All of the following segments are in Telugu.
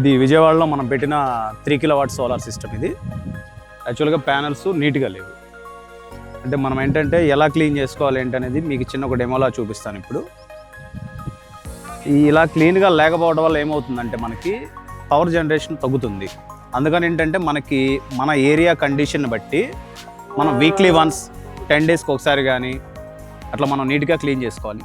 ఇది విజయవాడలో మనం పెట్టిన 3 కిలోవాట్ సోలార్ సిస్టమ్. ఇది యాక్చువల్గా ప్యానల్స్ నీట్గా లేవు. అంటే మనం ఏంటంటే ఎలా క్లీన్ చేసుకోవాలి ఏంటనేది మీకు చిన్న ఒక డెమోలా చూపిస్తాను ఇప్పుడు. ఇలా క్లీన్గా లేకపోవడం వల్ల ఏమవుతుందంటే మనకి పవర్ జనరేషన్ తగ్గుతుంది. అందుకని ఏంటంటే మనకి మన ఏరియా కండిషన్ బట్టి మనం వీక్లీ వన్స్ 10 డేస్కి ఒకసారి కానీ అట్లా మనం నీట్గా క్లీన్ చేసుకోవాలి.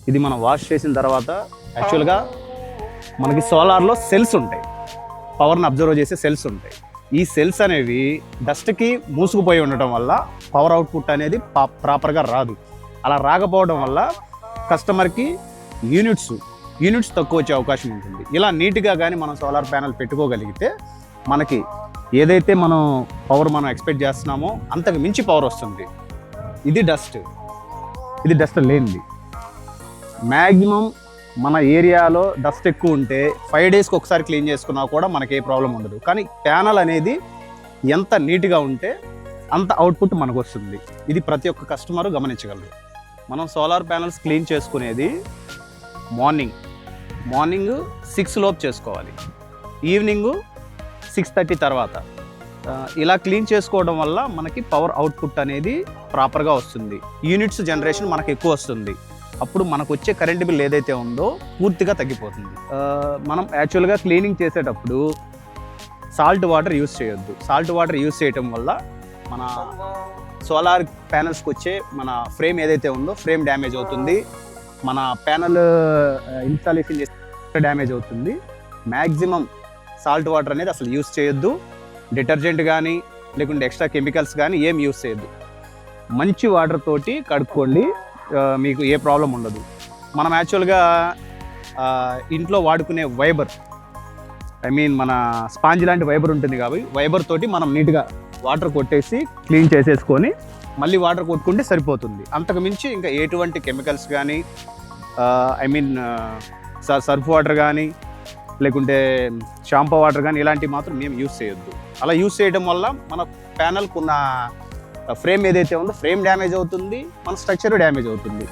ఇది మనం వాష్ చేసిన తర్వాత యాక్చువల్గా మనకి సోలార్లో సెల్స్ ఉంటాయి, పవర్ని అబ్జర్వ్ చేసే సెల్స్ ఉంటాయి. ఈ సెల్స్ అనేవి డస్ట్కి మూసుకుపోయి ఉండటం వల్ల పవర్ అవుట్పుట్ అనేది ప్రాపర్గా రాదు. అలా రాకపోవడం వల్ల కస్టమర్కి యూనిట్స్ తక్కువ వచ్చే అవకాశం ఉంటుంది. ఇలా నీట్గా కానీ మనం సోలార్ ప్యానెల్ పెట్టుకోగలిగితే మనకి ఏదైతే మనం పవర్ మనం ఎక్స్పెక్ట్ చేస్తున్నామో అంతకు మించి పవర్ వస్తుంది. ఇది డస్ట్ లేనిది. మ్యాక్సిమం మన ఏరియాలో డస్ట్ ఎక్కువ ఉంటే 5 డేస్కి ఒకసారి క్లీన్ చేసుకున్నా కూడా మనకి ఏ ప్రాబ్లం ఉండదు. కానీ ప్యానల్ అనేది ఎంత నీట్గా ఉంటే అంత అవుట్పుట్ మనకు వస్తుంది. ఇది ప్రతి ఒక్క కస్టమరు గమనించగలరు. మనం సోలార్ ప్యానల్స్ క్లీన్ చేసుకునేది మార్నింగ్ 6 లోపు చేసుకోవాలి, ఈవినింగ్ 6:30 తర్వాత. ఇలా క్లీన్ చేసుకోవడం వల్ల మనకి పవర్ అవుట్పుట్ అనేది ప్రాపర్గా వస్తుంది. యూనిట్స్ జనరేషన్ మనకు ఎక్కువ వస్తుంది. అప్పుడు మనకు వచ్చే కరెంట్ బిల్ ఏదైతే ఉందో పూర్తిగా తగ్గిపోతుంది. మనం యాక్చువల్గా క్లీనింగ్ చేసేటప్పుడు సాల్ట్ వాటర్ యూస్ చేయొద్దు. సాల్ట్ వాటర్ యూస్ చేయటం వల్ల మన సోలార్ ప్యానల్స్కి వచ్చే మన ఫ్రేమ్ ఏదైతే ఉందో ఫ్రేమ్ డ్యామేజ్ అవుతుంది, మన ప్యానల్ ఇన్స్టాలేషన్ చేసే డ్యామేజ్ అవుతుంది. మ్యాక్సిమం సాల్ట్ వాటర్ అనేది అసలు యూస్ చేయొద్దు. డిటర్జెంట్ కానీ లేకుంటే ఎక్స్ట్రా కెమికల్స్ కానీ ఏం యూస్ చేయొద్దు. మంచి వాటర్ తోటి కడుక్కోండి, మీకు ఏ ప్రాబ్లం ఉండదు. మనం యాక్చువల్గా ఇంట్లో వాడుకునే వైబర్, మన స్పాంజ్ లాంటి వైబర్ ఉంటుంది కాబట్టి వైబర్ తోటి మనం నీట్గా వాటర్ కొట్టేసి క్లీన్ చేసేసుకొని మళ్ళీ వాటర్ కొట్టుకుంటే సరిపోతుంది. అంతకు మించి ఇంకా ఎటువంటి కెమికల్స్ కానీ సర్ఫ్ వాటర్ కానీ లేకుంటే షాంపూ వాటర్ కానీ ఇలాంటివి మాత్రం మేము యూస్ చేయొద్దు. అలా యూస్ చేయడం వల్ల మన ప్యానల్కున్న ఫ్రేమ్ ఏదైతే ఉందో ఫ్రేమ్ డ్యామేజ్ అవుతుంది, మన స్ట్రక్చర్ డ్యామేజ్ అవుతుంది.